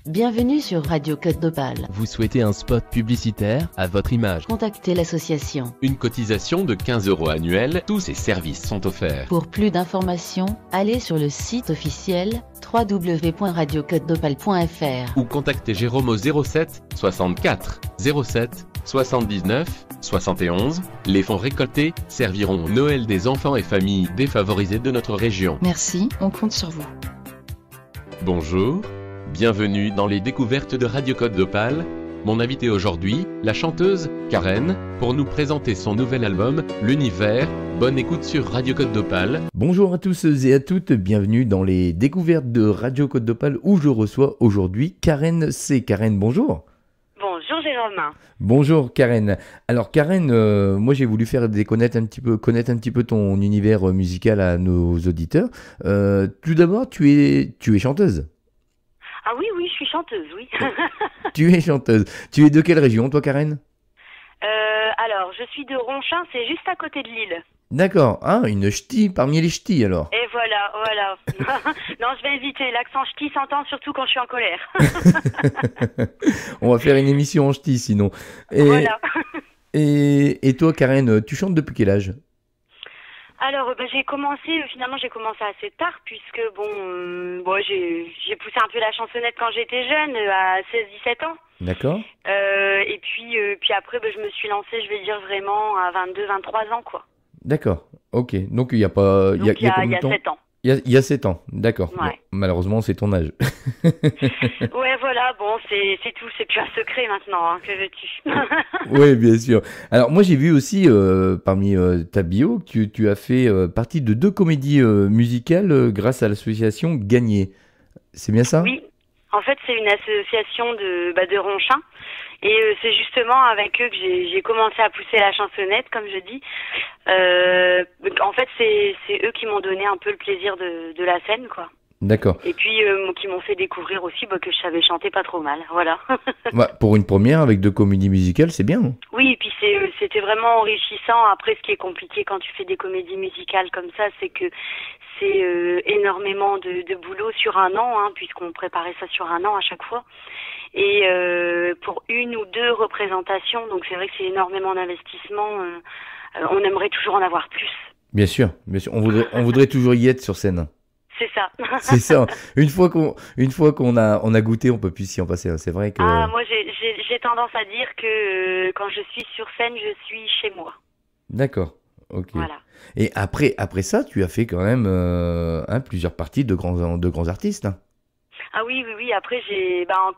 Bienvenue sur Radio Côte d'Opale. Vous souhaitez un spot publicitaire à votre image? Contactez l'association. Une cotisation de 15 € annuels, tous ces services sont offerts. Pour plus d'informations, allez sur le site officiel www.radiocôtedopale.fr ou contactez Jérôme au 07 64 07 79 71. Les fonds récoltés serviront au Noël des enfants et familles défavorisées de notre région. Merci, on compte sur vous. Bonjour, bienvenue dans les découvertes de Radio Côte d'Opale. Mon invité aujourd'hui, la chanteuse Karen, pour nous présenter son nouvel album, L'Univers. Bonne écoute sur Radio Côte d'Opale. Bonjour à tous et à toutes, bienvenue dans les découvertes de Radio Côte d'Opale où je reçois aujourd'hui Karen C. Karen, bonjour. Bonjour Jérôme. Bonjour Karen. Alors Karen, moi j'ai voulu connaître un petit peu ton univers musical à nos auditeurs. Tout d'abord, tu es chanteuse. Ah oui, je suis chanteuse, oui. Tu es chanteuse. Tu es de quelle région, toi, Karen? Alors, je suis de Ronchin, c'est juste à côté de Lille. D'accord. Ah, une ch'ti parmi les ch'tis, alors. Et voilà. Non, je vais éviter. L'accent ch'ti s'entend surtout quand je suis en colère. On va faire une émission en ch'ti, sinon. Voilà. Et toi, Karen, tu chantes depuis quel âge? Alors, j'ai commencé assez tard, puisque j'ai poussé un peu la chansonnette quand j'étais jeune, à 16-17 ans. D'accord. Et puis après, je me suis lancée, je vais dire vraiment, à 22-23 ans, quoi. D'accord, ok. Donc il y a pas... Il y a 7 ans. Il y a 7 ans, d'accord. Ouais. Bon, malheureusement, c'est ton âge. Ouais, voilà, bon, c'est tout, c'est plus un secret maintenant, hein, que veux-tu? Oui, bien sûr. Alors moi, j'ai vu aussi, parmi ta bio, que tu as fait partie de 2 comédies musicales grâce à l'association Gagné. C'est bien ça? Oui, en fait, c'est une association de Ronchin. Et c'est justement avec eux que j'ai commencé à pousser la chansonnette, comme je dis. En fait, c'est eux qui m'ont donné un peu le plaisir de la scène, quoi. D'accord. Et puis qui m'ont fait découvrir aussi que je savais chanter pas trop mal, voilà. Pour une première avec 2 comédies musicales, c'est bien. Oui, et puis c'était vraiment enrichissant. Après, ce qui est compliqué quand tu fais des comédies musicales comme ça, c'est que c'est énormément de boulot sur un an, hein, puisqu'on préparait ça sur un an à chaque fois. Et pour 1 ou 2 représentations, donc c'est vrai que c'est énormément d'investissement. On aimerait toujours en avoir plus. Bien sûr. On voudrait toujours y être sur scène. C'est ça. C'est ça. Une fois qu'on a goûté, on peut plus s'y en passer. C'est vrai que. Ah, moi j'ai tendance à dire que quand je suis sur scène, je suis chez moi. D'accord. Ok. Voilà. Et après ça, tu as fait quand même plusieurs parties de grands artistes. Hein. Ah oui. Après,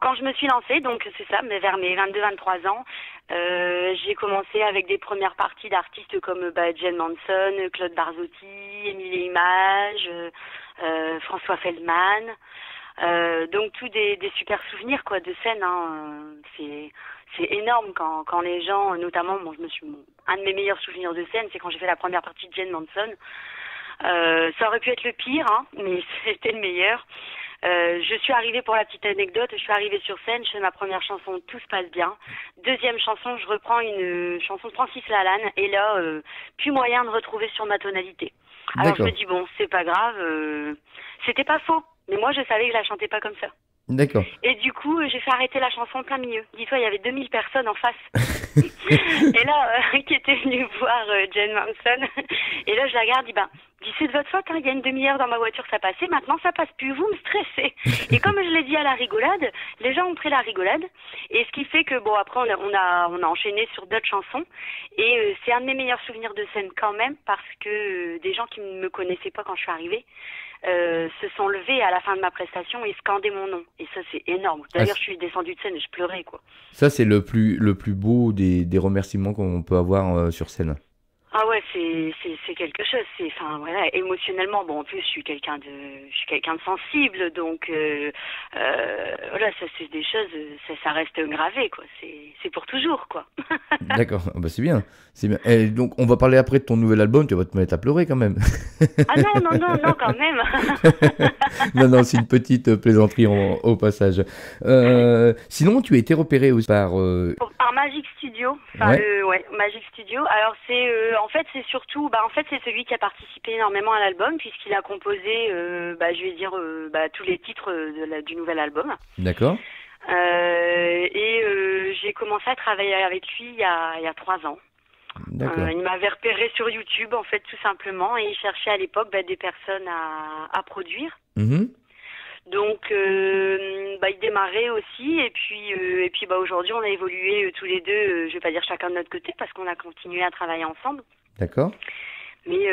quand je me suis lancée, donc c'est ça, mais vers mes 22-23 ans, j'ai commencé avec des premières parties d'artistes comme Jen Manson, Claude Barzotti, Émile Images, François Feldman. Donc tous des super souvenirs quoi de scène. Hein. C'est énorme quand les gens, notamment, un de mes meilleurs souvenirs de scène, c'est quand j'ai fait la première partie de Jen Manson. Ça aurait pu être le pire, hein, mais c'était le meilleur. Je suis arrivée, pour la petite anecdote, je suis arrivée sur scène, je fais ma première chanson, tout se passe bien. Deuxième chanson, je reprends une chanson de Francis Lalanne, et là, plus moyen de retrouver sur ma tonalité. Alors je me dis, bon, c'est pas grave, c'était pas faux, mais moi je savais que je la chantais pas comme ça. D'accord. Et du coup, j'ai fait arrêter la chanson en plein milieu. Dis-toi, il y avait 2000 personnes en face. Et là, qui était venu voir Jen Manson. Et là, je la regarde, dis c'est de votre faute, hein, il y a une demi-heure dans ma voiture, ça passait, maintenant ça passe plus, vous me stressez. Et comme je l'ai dit à la rigolade, les gens ont pris la rigolade. Et ce qui fait que, après, on a enchaîné sur d'autres chansons. Et c'est un de mes meilleurs souvenirs de scène quand même, parce que des gens qui ne me connaissaient pas quand je suis arrivée, se sont levés à la fin de ma prestation et scandaient mon nom. Et ça, c'est énorme. D'ailleurs, je suis descendue de scène et je pleurais, quoi. Ça, c'est le plus beau des remerciements qu'on peut avoir sur scène. Ah ouais, c'est quelque chose. Émotionnellement, en plus, je suis quelqu'un de sensible, donc voilà, ça c'est des choses, ça reste gravé, quoi. C'est pour toujours, quoi. D'accord, c'est bien. Et donc, on va parler après de ton nouvel album. Tu vas te mettre à pleurer quand même. Ah non, quand même. Non, c'est une petite plaisanterie au passage. Sinon, tu as été repéré aussi par Magic Studio. Magic Studio. Alors c'est surtout, c'est celui qui a participé énormément à l'album puisqu'il a composé, tous les titres du nouvel album. D'accord. J'ai commencé à travailler avec lui il y a 3 ans. D'accord. Il m'avait repéré sur YouTube, en fait, tout simplement, et il cherchait à l'époque des personnes à produire. Mhm. Donc, il démarrait aussi, et puis aujourd'hui, on a évolué tous les deux, je vais pas dire chacun de notre côté, parce qu'on a continué à travailler ensemble. D'accord. Mais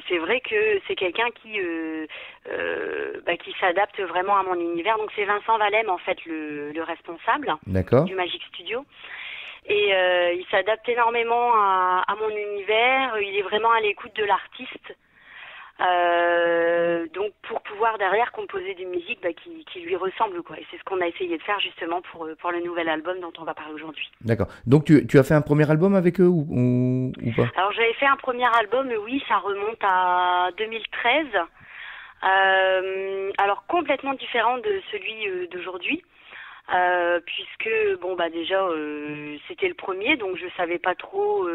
c'est vrai que c'est quelqu'un qui s'adapte vraiment à mon univers. Donc, c'est Vincent Valem, en fait, le responsable D'accord. du Magic Studio. Et il s'adapte énormément à mon univers. Il est vraiment à l'écoute de l'artiste. Donc pour pouvoir derrière composer des musiques qui lui ressemblent, quoi. Et c'est ce qu'on a essayé de faire justement pour le nouvel album dont on va parler aujourd'hui. D'accord. Donc tu as fait un premier album avec eux ou pas? Alors j'avais fait un premier album, oui, ça remonte à 2013. Alors complètement différent de celui d'aujourd'hui. Puisque déjà c'était le premier, donc je savais pas trop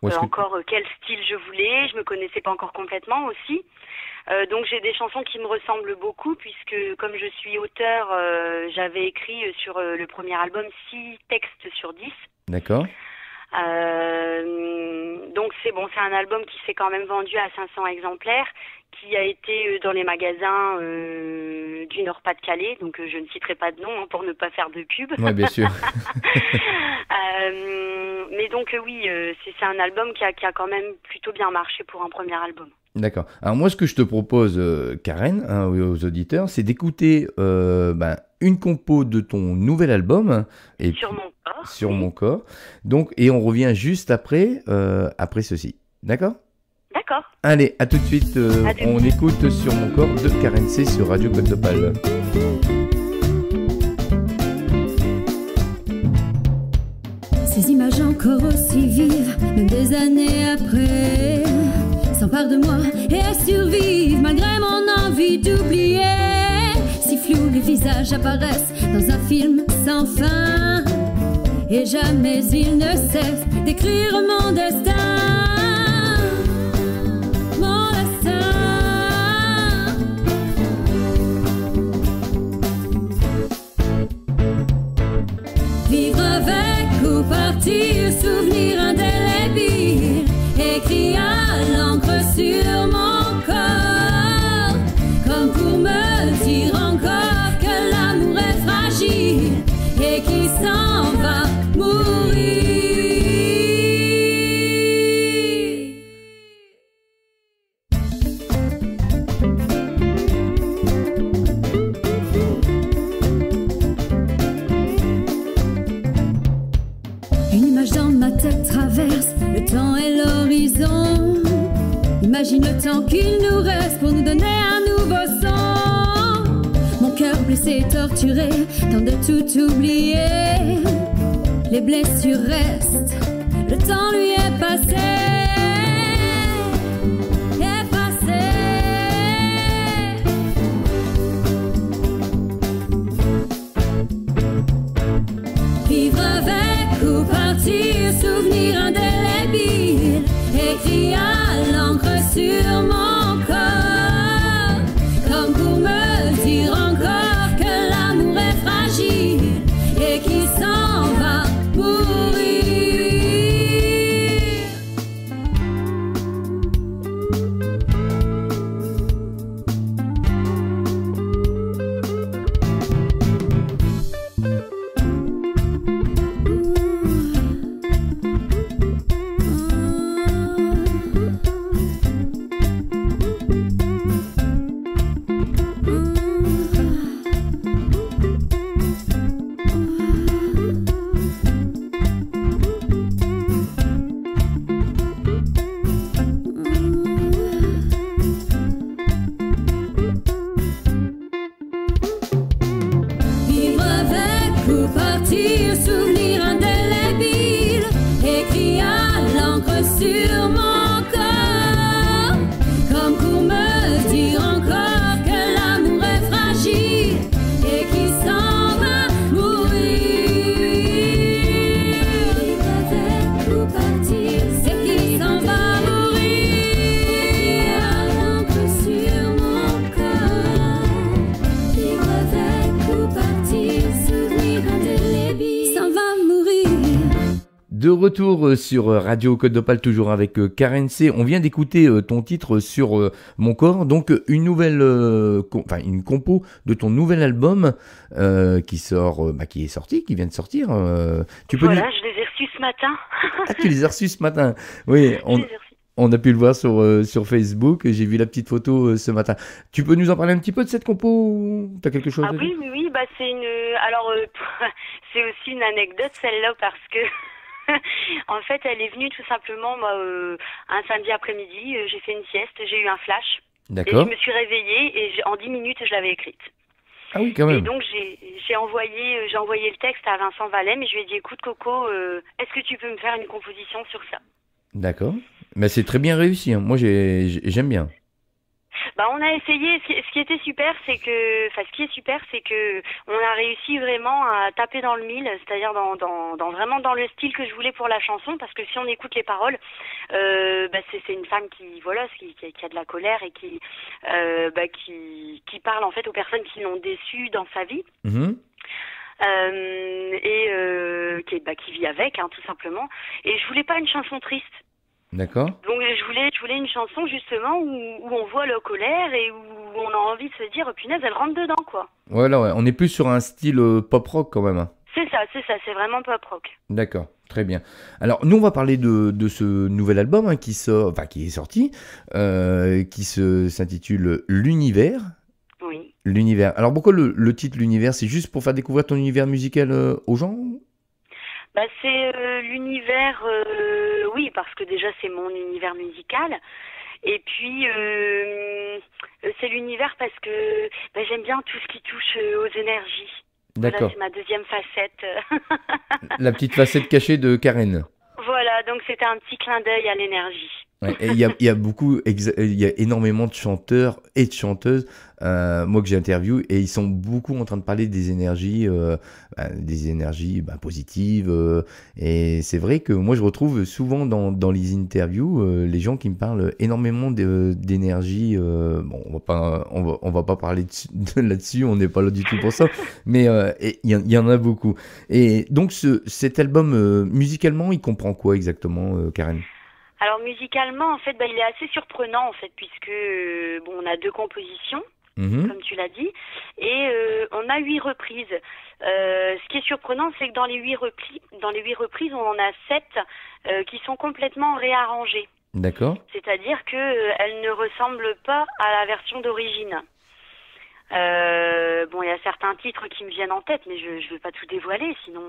encore quel style je voulais, je me connaissais pas encore complètement aussi. Donc j'ai des chansons qui me ressemblent beaucoup, puisque comme je suis auteur, j'avais écrit sur le premier album 6 textes sur 10. D'accord. Donc c'est un album qui s'est quand même vendu à 500 exemplaires, qui a été dans les magasins du Nord-Pas-de-Calais, donc je ne citerai pas de nom pour ne pas faire de pub. Oui, bien sûr. Mais donc oui, c'est un album qui a quand même plutôt bien marché pour un premier album. D'accord. Alors moi, ce que je te propose, Karen, aux auditeurs, c'est d'écouter une compo de ton nouvel album. Et Sur mon corps. Sur mon corps. Donc, et on revient juste après ceci. D'accord ? D'accord. Allez, à tout de suite. On écoute Sur mon corps de Karen C sur Radio Côte d'Opale. Ces images encore aussi vives, même des années après, s'emparent de moi et survivent malgré mon envie d'oublier. Si flou les visages apparaissent dans un film sans fin, et jamais il ne cesse d'écrire mon destin. Partir, souvenir indélébile, écrit à l'encre sur mon corps, comme pour me dire encore que l'amour est fragile et qu'il s'en va mourir. Traverse le temps et l'horizon. Imagine le temps qu'il nous reste pour nous donner un nouveau son. Mon cœur blessé, torturé, tente de tout oublier. Les blessures restent, le temps lui est passé. Vivre avec ou partir, souvenir indélébile, écrit à l'encre sur mon corps, comme pour me dire encore que l'amour est fragile et qu'il s'en va mourir. De retour sur Radio Côte d'Opale, toujours avec Karen C. On vient d'écouter ton titre sur Mon Corps, donc une nouvelle, une compo de ton nouvel album qui sort, qui est sorti, qui vient de sortir. Je les ai reçus ce matin. Ah, tu les as reçus ce matin. Oui, on a pu le voir sur Facebook. J'ai vu la petite photo ce matin. Tu peux nous en parler un petit peu de cette compo? T'as quelque chose à dire? Oui, c'est une. Alors, c'est aussi une anecdote celle-là parce que. En fait, elle est venue tout simplement un samedi après-midi. J'ai fait une sieste, j'ai eu un flash. D'accord. Et je me suis réveillée et en 10 minutes, je l'avais écrite. Ah oui, quand même. Et donc, j'ai envoyé le texte à Vincent Valem et je lui ai dit, écoute Coco, est-ce que tu peux me faire une composition sur ça? D'accord. Mais c'est très bien réussi. Hein. Moi, j'aime bien. On a essayé. Ce qui est super, c'est que on a réussi vraiment à taper dans le mille, c'est-à-dire vraiment dans le style que je voulais pour la chanson, parce que si on écoute les paroles, c'est une femme qui a de la colère et qui parle en fait aux personnes qui l'ont déçue dans sa vie. Mmh. Qui vit avec, tout simplement. Et je voulais pas une chanson triste. D'accord. Donc je voulais une chanson justement où on voit la colère et où on a envie de se dire, punaise, elle rentre dedans, quoi. Voilà, ouais. On est plus sur un style pop rock quand même. C'est ça, c'est vraiment pop rock. D'accord, très bien. Alors nous on va parler de ce nouvel album qui est sorti, qui s'intitule L'Univers. Oui. L'Univers. Alors pourquoi le titre L'Univers? C'est juste pour faire découvrir ton univers musical aux gens? C'est l'univers, oui, parce que déjà c'est mon univers musical. Et puis c'est l'univers parce que j'aime bien tout ce qui touche aux énergies. D'accord. Voilà, c'est ma deuxième facette. La petite facette cachée de Karen. Voilà, donc c'était un petit clin d'œil à l'énergie. Ouais, et il y a énormément de chanteurs et de chanteuses, moi que j'ai interviewé, et ils sont beaucoup en train de parler des énergies positives. Et c'est vrai que moi je retrouve souvent dans les interviews les gens qui me parlent énormément d'énergie. On va pas parler là-dessus, on n'est pas là du tout pour ça, mais il y en a beaucoup. Et donc cet album musicalement, il comprend quoi exactement, Karen? Alors musicalement, en fait, il est assez surprenant en fait, puisque on a 2 compositions, comme tu l'as dit, et on a 8 reprises. Ce qui est surprenant, c'est que dans les 8 reprises, on en a 7 qui sont complètement réarrangées. D'accord. C'est-à-dire que elles ne ressemblent pas à la version d'origine. Il y a certains titres qui me viennent en tête, mais je veux pas tout dévoiler, sinon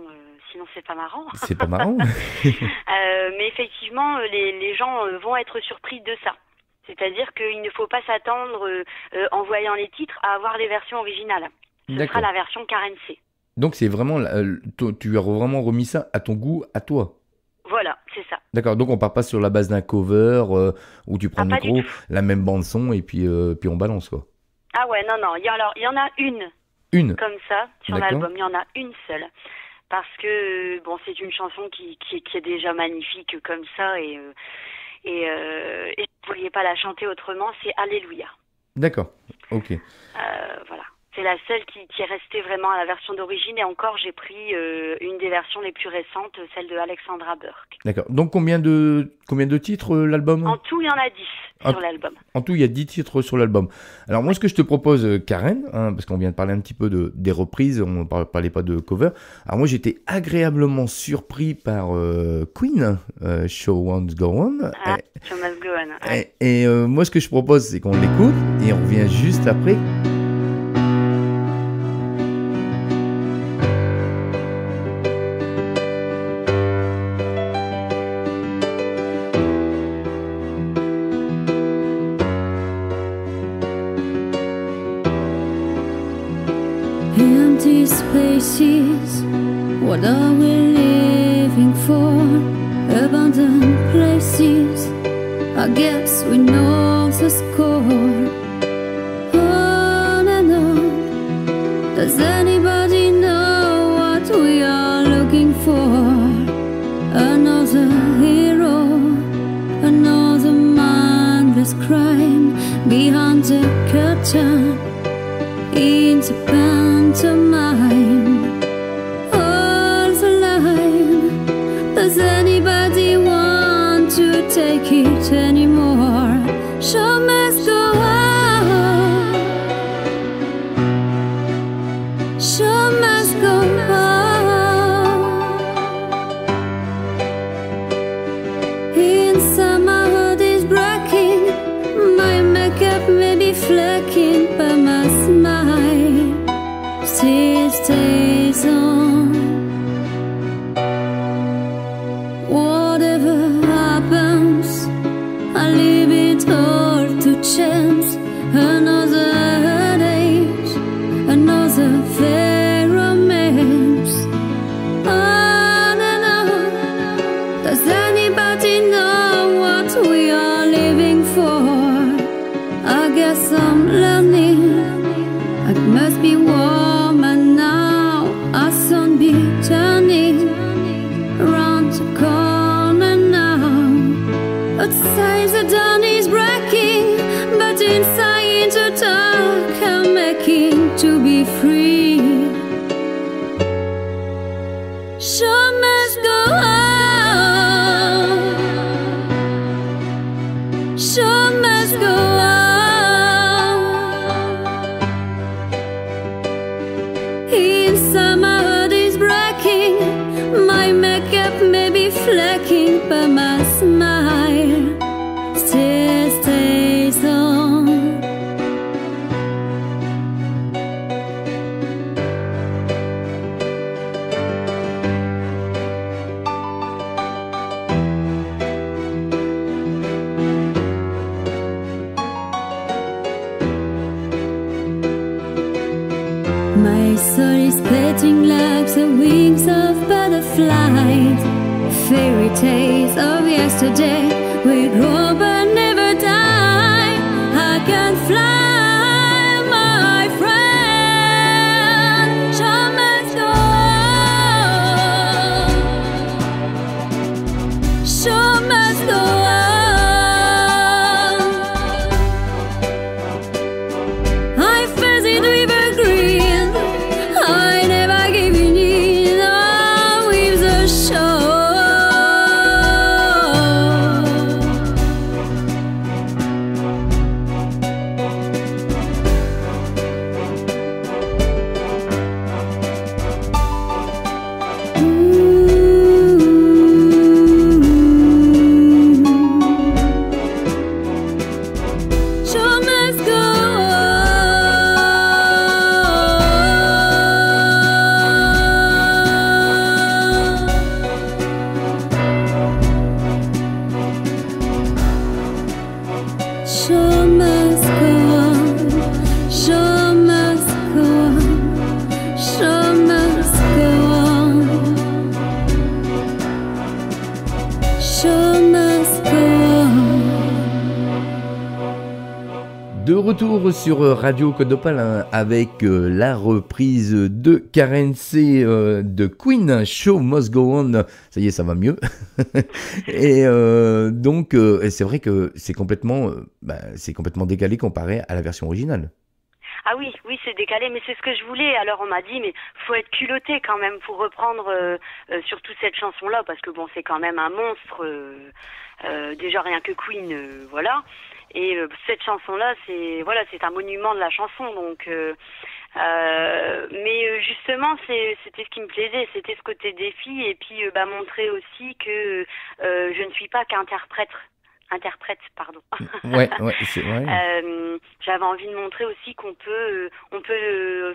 c'est pas marrant. C'est pas marrant. Mais effectivement, les gens vont être surpris de ça. C'est-à-dire qu'il ne faut pas s'attendre, en voyant les titres, à avoir les versions originales. Ce sera la version Karen C. Donc c'est vraiment, tu as vraiment remis ça à ton goût, à toi. Voilà, c'est ça. D'accord, donc on part pas sur la base d'un cover où tu prends le micro, la même bande son et puis on balance quoi. Ah ouais, non, il y en a une comme ça sur l'album, il y en a une seule. Parce que c'est une chanson qui est déjà magnifique comme ça et je ne pourrais pas la chanter autrement, c'est Alléluia. D'accord, ok. Voilà. C'est la seule qui est restée vraiment à la version d'origine et encore j'ai pris une des versions les plus récentes, celle de Alexandra Burke. D'accord. Donc combien de titres l'album? En tout, il y en a 10 sur l'album. En tout, il y a 10 titres sur l'album. Alors moi, ce que je te propose, Karen, parce qu'on vient de parler un petit peu des reprises, on ne parlait pas de cover. Alors moi, j'étais agréablement surpris par Queen, Show Must Go On. Show Must Go On. Ouais. Et moi, ce que je propose, c'est qu'on l'écoute et on revient juste après. Empty spaces, what are we living for? Abandoned places, I guess we know the score. On and on, does anybody know what we are looking for? Another hero, another mindless crime behind the curtain. Into pantomime, all the line. Does stays on. Whatever happens, I leave it all to chance. Another days, another fair romance. On and on. Does anybody know what we are living for? I guess I'm learning. I must be warm and now I'll soon be turning around the corner now. Outside the dawn is breaking, but inside the dark I'm making to be free. Show must go on. Show must go on. In summer heart is breaking, my makeup may be flecking, but my smile still stays on. My soul is splitting like the wings of butterflies. Fairy tales of yesterday will grow but never die. I can fly, my friend. Show must go on. Show must go on. I felt it with a grin. I never gave in, oh, with the show. Show must go on. Show must go on. Show must go on. Show must go on. Show must go on. De retour sur Radio Code d'Opale hein, avec la reprise de Karen C de Queen, Show Must Go On. Ça y est, ça va mieux. Et donc, c'est vrai que c'est complètement décalé comparé à la version originale. Ah oui, oui, c'est décalé, mais c'est ce que je voulais. Alors on m'a dit, mais faut être culotté quand même pour reprendre surtout cette chanson-là, parce que bon, c'est quand même un monstre. Déjà rien que Queen, voilà. Et cette chanson-là, c'est un monument de la chanson. Donc, mais justement, c'était ce qui me plaisait, c'était ce côté défi, et puis montrer aussi que je ne suis pas qu'interprète, pardon. Ouais, c'est vrai. J'avais envie de montrer aussi qu'on peut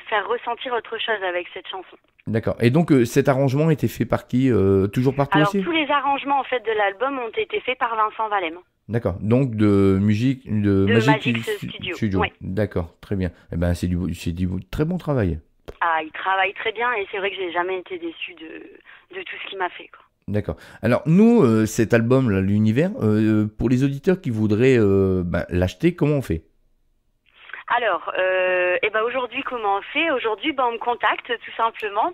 faire ressentir autre chose avec cette chanson. D'accord. Et donc cet arrangement était fait par qui toujours par toi Alors aussi tous les arrangements en fait de l'album ont été faits par Vincent Valem. D'accord. Donc de Magic Studio. Ouais. D'accord, très bien. Eh ben c'est du très bon travail. Ah, il travaille très bien et c'est vrai que j'ai jamais été déçue de tout ce qu'il m'a fait, quoi. D'accord. Alors nous, cet album, là, l'univers, pour les auditeurs qui voudraient l'acheter, comment on fait? Alors, aujourd'hui, comment on fait? Aujourd'hui, on me contacte tout simplement,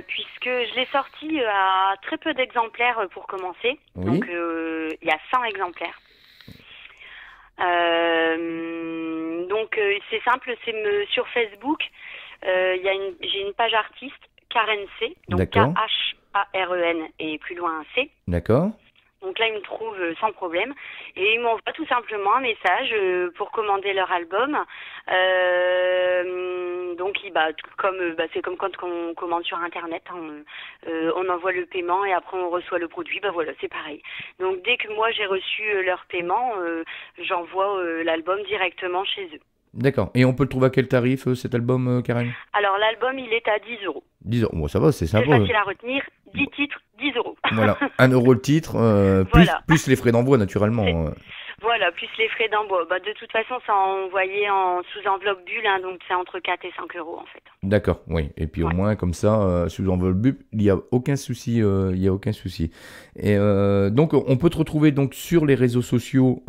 puisque je l'ai sorti à très peu d'exemplaires pour commencer. Oui. Donc, il y a 100 exemplaires. Donc, c'est simple, sur Facebook, j'ai une page artiste, Karen C, donc K-H-A-R-E-N et plus loin un C. D'accord. Donc là, ils me trouvent sans problème. Et ils m'envoient tout simplement un message pour commander leur album. Donc, c'est comme quand on commande sur Internet. On envoie le paiement et après on reçoit le produit. Voilà, c'est pareil. Donc, dès que moi j'ai reçu leur paiement, j'envoie l'album directement chez eux. D'accord. Et on peut le trouver à quel tarif, cet album, Karen? Alors, l'album, il est à 10 €. 10 euros. Bon, ça va, c'est C'est sympa. facile à retenir. 10 titres, 10 euros. Voilà, 1 euro le titre, Voilà. plus les frais d'envoi naturellement. Voilà, plus les frais d'envoi. Bah, de toute façon, c'est envoyé sous enveloppe bulle, hein, donc c'est entre 4 et 5 euros en fait. D'accord, oui. Et puis au Ouais. moins comme ça, sous enveloppe bulle, il n'y a aucun souci. Il y a aucun souci. Et donc on peut te retrouver donc sur les réseaux sociaux,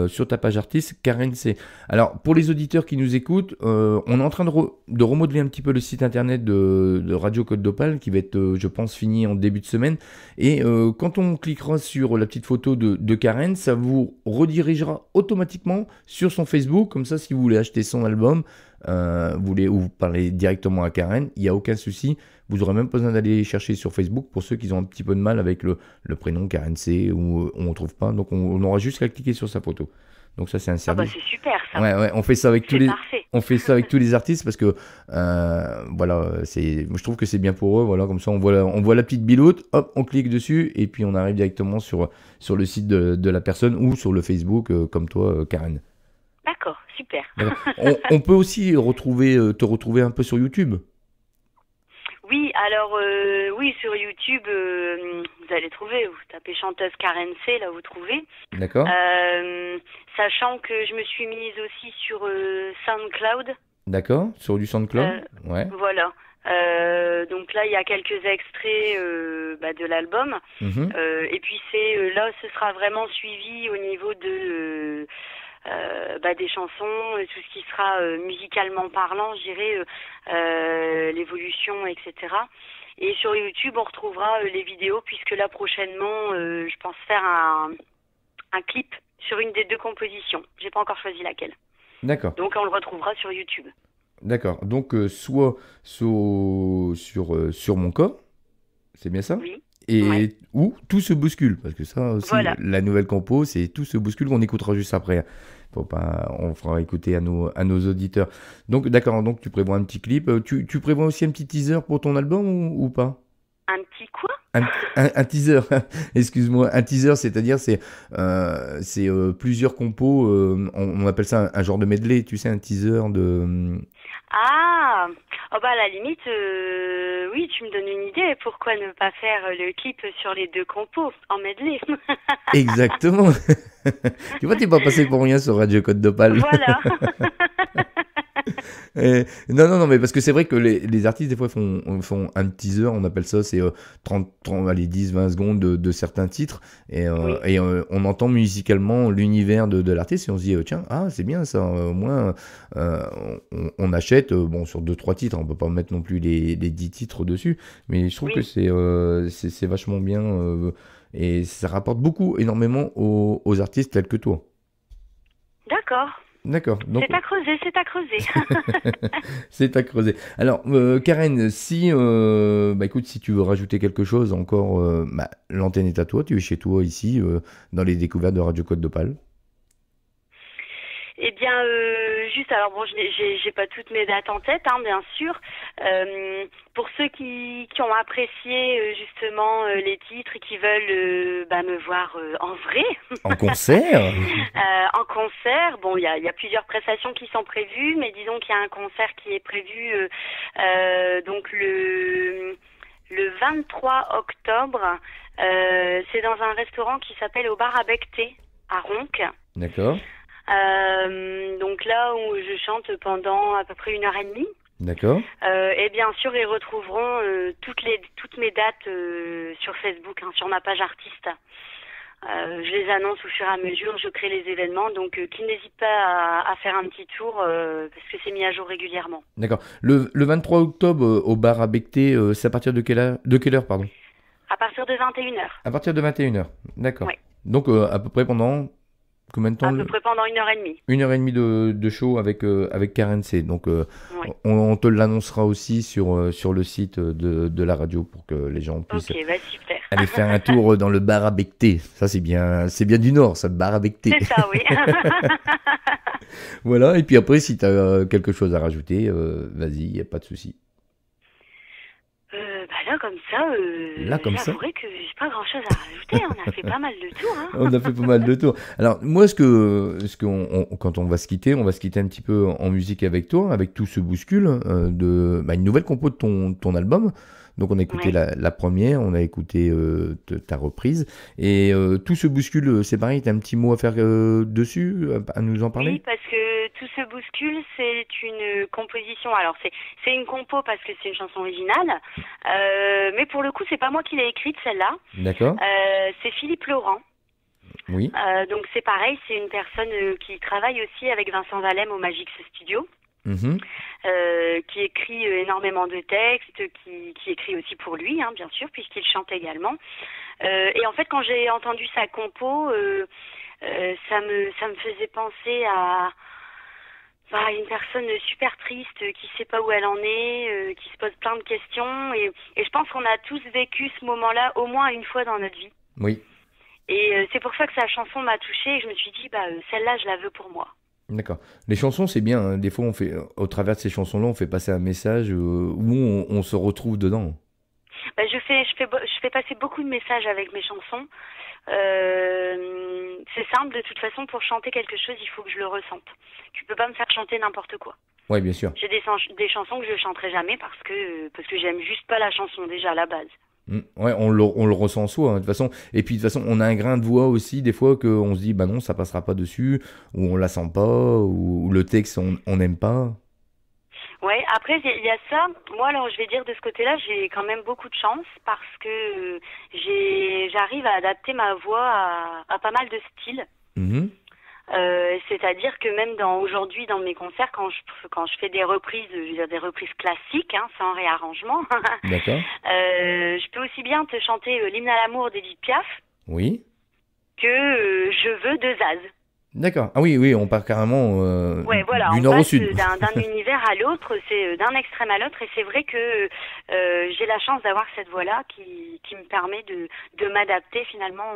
sur ta page artiste, Karen C. Alors pour les auditeurs qui nous écoutent, on est en train de remodeler un petit peu le site internet de Radio Côte d'Opale, qui va être, je pense, fini en début de semaine. Et quand on cliquera sur la petite photo de Karen, ça vous redirigera automatiquement sur son Facebook. Comme ça, si vous voulez acheter son album, ou vous parlez directement à Karen, il n'y a aucun souci. Vous n'aurez même pas besoin d'aller chercher sur Facebook pour ceux qui ont un petit peu de mal avec le prénom Karen C ou on ne trouve pas. Donc on aura juste qu'à cliquer sur sa photo. Donc ça, c'est un Ah bah service. c'est super ça. Ouais, on fait ça avec tous C'est les. parfait. On fait ça avec tous les artistes parce que voilà, moi je trouve que c'est bien pour eux. Voilà, comme ça on voit la petite biloute, hop, on clique dessus et puis on arrive directement sur le site de la personne ou sur le Facebook comme toi, Karen. D'accord, super. D'accord. On peut aussi te retrouver un peu sur YouTube. Oui, alors oui, sur YouTube, vous allez trouver, vous tapez chanteuse Karen C, là vous trouvez. D'accord. Sachant que je me suis mise aussi sur SoundCloud. D'accord. Sur du SoundCloud. Ouais. Voilà. Donc là, il y a quelques extraits de l'album. Mhm. Et puis là, ce sera vraiment suivi au niveau de des chansons, tout ce qui sera musicalement parlant, je dirais, l'évolution, etc. Et sur YouTube, on retrouvera les vidéos, puisque là, prochainement, je pense faire un clip sur une des deux compositions. J'ai pas encore choisi laquelle. D'accord. Donc, on le retrouvera sur YouTube. D'accord. Donc soit sur mon corps, c'est bien ça? Oui. Et Ouais. ou tout se bouscule, parce que ça aussi, Voilà. la nouvelle compo, c'est tout se bouscule qu'on écoutera juste après. Faut pas, on fera écouter à nos auditeurs. Donc d'accord, donc tu prévois un petit clip. Tu prévois aussi un petit teaser pour ton album ou pas? Un petit quoi? Un teaser, excuse-moi, un teaser, c'est-à-dire c'est plusieurs compos, on appelle ça un genre de medley, tu sais, un teaser de... Ah, oh bah à la limite, oui, tu me donnes une idée. Pourquoi ne pas faire le clip sur les deux compos en medley? Exactement. Tu vois, t'es pas passé pour rien sur Radio Côte d'Opale. Voilà. Non, mais parce que c'est vrai que les artistes, des fois, font un teaser, on appelle ça, c'est 30, allez, 10, 20 secondes de certains titres, et on entend musicalement l'univers de l'artiste, et on se dit, tiens, c'est bien ça, au moins, on achète, bon, sur 2-3 titres, on peut pas mettre non plus les 10 titres dessus, mais je trouve que c'est vachement bien, et ça rapporte énormément aux artistes tels que toi. D'accord. D'accord. Donc, C'est à creuser, c'est à creuser. c'est à creuser. Alors, Karen, si, écoute, si tu veux rajouter quelque chose encore, l'antenne est à toi. Tu es chez toi ici, dans les découvertes de Radio Côte d'Opale. Eh bien, juste, alors bon, j'ai pas toutes mes dates en tête, hein, bien sûr. Pour ceux qui ont apprécié justement les titres et qui veulent me voir en vrai, En concert? en concert, bon, il y a plusieurs prestations qui sont prévues, mais disons qu'il y a un concert qui est prévu donc le 23 octobre. C'est dans un restaurant qui s'appelle Au Bar à Becté à Ronc. D'accord. Donc là où je chante pendant à peu près 1h30. D'accord. Et bien sûr, ils retrouveront toutes mes dates sur Facebook, hein, sur ma page artiste. Je les annonce au fur et à mesure, je crée les événements, donc qu'ils n'hésitent pas à faire un petit tour parce que c'est mis à jour régulièrement. D'accord. Le 23 octobre, au bar à Becté, c'est à partir de quelle heure, pardon? À partir de 21h. À partir de 21h. D'accord. Ouais. Donc, à peu près pendant combien de temps? À peu près pendant 1h30. 1h30 de show avec Karen C. Donc, Ouais. on te l'annoncera aussi sur le site de la radio pour que les gens puissent Ok, super. aller faire un tour dans le bar à Becté. Ça, c'est bien du Nord, ça, le bar à Becté. C'est ça, oui. Voilà, et puis après, si tu as quelque chose à rajouter, vas-y, il n'y a pas de souci. Là, comme ça j'avouerai que j'ai pas grand-chose à rajouter. On a fait pas mal de tours. Hein. On a fait pas mal de tours. Alors, moi, quand on va se quitter un petit peu en musique avec toi, avec Tout se bouscule, une nouvelle compo de ton album. Donc, on a écouté la première, on a écouté ta reprise. Et Tout se bouscule, c'est pareil, t'as un petit mot à faire dessus, à nous en parler? Oui, parce que Tout se bouscule, c'est une composition. Alors, c'est une compo parce que c'est une chanson originale. Mais pour le coup, c'est pas moi qui l'ai écrite, celle-là. D'accord. C'est Philippe Laurent. Oui. Donc, c'est pareil, c'est une personne qui travaille aussi avec Vincent Valem au Magix Studio. Qui écrit énormément de textes, qui écrit aussi pour lui, hein, bien sûr, puisqu'il chante également. Et en fait, quand j'ai entendu sa compo, ça me faisait penser à une personne super triste qui sait pas où elle en est, qui se pose plein de questions. Et je pense qu'on a tous vécu ce moment-là au moins une fois dans notre vie. Oui. Et c'est pour ça que sa chanson m'a touchée et je me suis dit, celle-là, je la veux pour moi. D'accord. Les chansons, c'est bien. Hein. Des fois, au travers de ces chansons-là, on fait passer un message où on se retrouve dedans. Je fais passer beaucoup de messages avec mes chansons. C'est simple, de toute façon, pour chanter quelque chose, il faut que je le ressente. Tu peux pas me faire chanter n'importe quoi. Oui, bien sûr. J'ai des chansons que je chanterai jamais parce que j'aime juste pas la chanson déjà à la base. Ouais, on le ressent en soi, hein, de toute façon. Et puis de toute façon, on a un grain de voix aussi, des fois, qu'on se dit, non, ça passera pas dessus, ou on la sent pas, ou le texte, on n'aime pas. Ouais, après, il y a ça. Moi, alors, je vais dire de ce côté-là, j'ai quand même beaucoup de chance parce que j'arrive à adapter ma voix à pas mal de styles. C'est-à-dire que même aujourd'hui dans mes concerts, quand je fais des reprises, je veux dire des reprises classiques, hein, sans réarrangement, d'accord. Je peux aussi bien te chanter l'hymne à l'amour d'Edith Piaf, oui, que Je veux de Zaz. D'accord. Ah oui, on part carrément du nord au sud. D'un univers à l'autre, c'est d'un extrême à l'autre, et c'est vrai que j'ai la chance d'avoir cette voix-là qui me permet de m'adapter finalement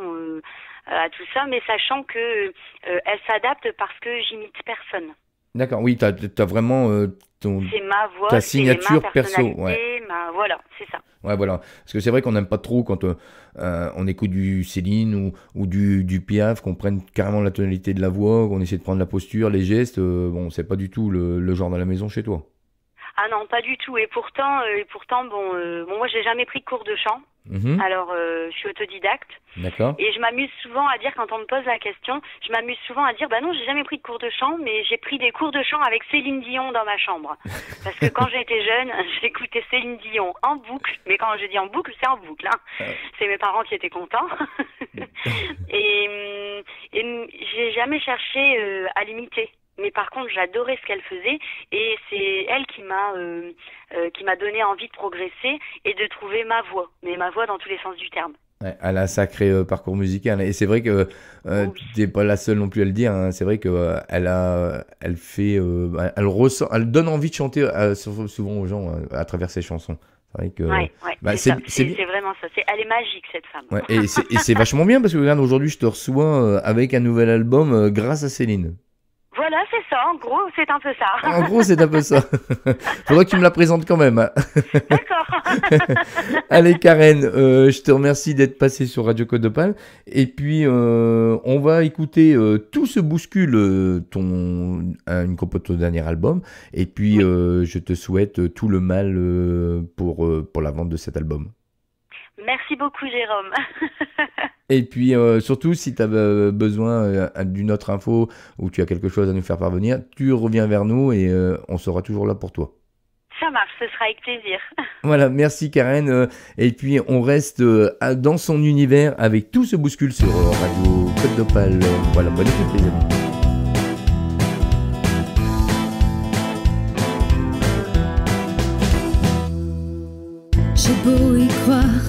à tout ça, mais sachant que elle s'adapte parce que j'imite personne. D'accord, oui, t'as vraiment c'est ma voix, ta signature perso, voilà, c'est ça. Ouais, voilà. Parce que c'est vrai qu'on n'aime pas trop quand on écoute du Céline ou du Piaf, qu'on prenne carrément la tonalité de la voix, qu'on essaie de prendre la posture, les gestes. C'est pas du tout le genre de la maison chez toi. Ah non, pas du tout. Et pourtant, moi, j'ai jamais pris de cours de chant. Alors, je suis autodidacte. D'accord. Et je m'amuse souvent à dire, quand on me pose la question, non, j'ai jamais pris de cours de chant, mais j'ai pris des cours de chant avec Céline Dion dans ma chambre. Parce que quand j'étais jeune, j'écoutais Céline Dion en boucle. Mais quand je dis en boucle, c'est en boucle. Hein. C'est mes parents qui étaient contents. et j'ai jamais cherché à l'imiter. Mais par contre, j'adorais ce qu'elle faisait et c'est elle qui m'a donné envie de progresser et de trouver ma voix, mais ma voix dans tous les sens du terme. Ouais, elle a un sacré parcours musical et c'est vrai que t'es pas la seule non plus à le dire. Hein. C'est vrai que elle donne envie de chanter souvent aux gens à travers ses chansons. C'est vrai que c'est vraiment ça. Elle est magique cette femme. Ouais, et c'est vachement bien parce que regarde, aujourd'hui je te reçois avec un nouvel album grâce à Céline. Voilà, c'est ça, en gros, c'est un peu ça. En gros, c'est un peu ça. Faudrait que tu me la présentes quand même. D'accord. Allez, Karen, je te remercie d'être passée sur Radio Côte d'Opale. Et puis, on va écouter Tout se bouscule, une compo de ton dernier album. Et puis, je te souhaite tout le mal pour la vente de cet album. Merci beaucoup, Jérôme. Et puis, surtout, si tu as besoin d'une autre info ou tu as quelque chose à nous faire parvenir, tu reviens vers nous et on sera toujours là pour toi. Ça marche, ce sera avec plaisir. Voilà, merci Karen. Et puis, on reste dans son univers avec Tout se bouscule sur Radio Côte d'Opale. Voilà, bonne écoute, les amis. J'ai beau y croire,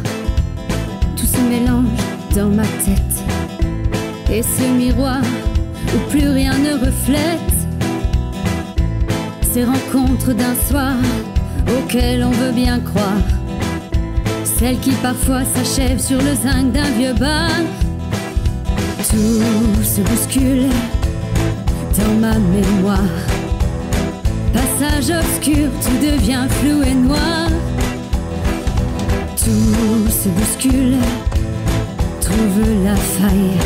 tout se mélange dans ma tête. Et ce miroir où plus rien ne reflète ces rencontres d'un soir auxquelles on veut bien croire, celles qui parfois s'achèvent sur le zinc d'un vieux bar. Tout se bouscule dans ma mémoire, passage obscur, tout devient flou et noir. se bouscule, trouve la faille.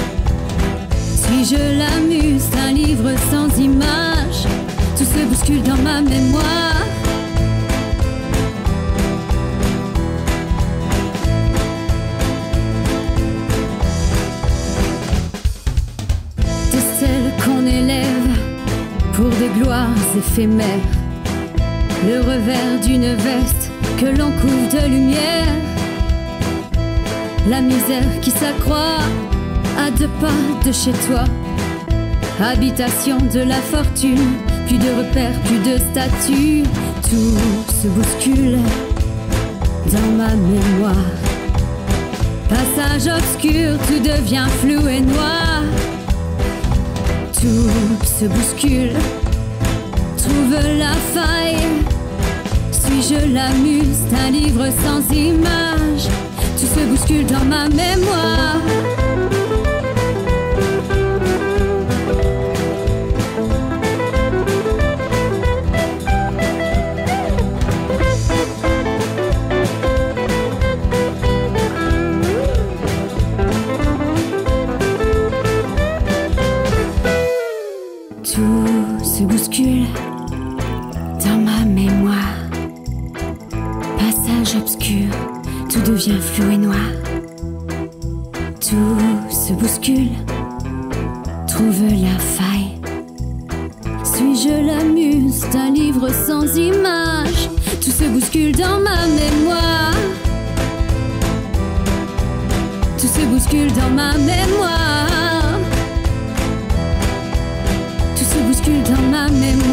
Suis-je la muse d'un livre sans image? Tout se bouscule dans ma mémoire. De celle qu'on élève pour des gloires éphémères, le revers d'une veste que l'on couvre de lumière, la misère qui s'accroît à 2 pas de chez toi, habitation de la fortune, plus de repères, plus de statues, tout se bouscule dans ma mémoire. Passage obscur, tout devient flou et noir, tout se bouscule, trouve la faille. Suis-je la muse d'un livre sans image? Tout se bouscule dans ma mémoire. Tout se bouscule dans ma mémoire. Passage obscur, tout devient flou et noir. Tout se bouscule, trouve la faille. Suis-je la muse d'un livre sans image? Tout se bouscule dans ma mémoire. Tout se bouscule dans ma mémoire. Tout se bouscule dans ma mémoire.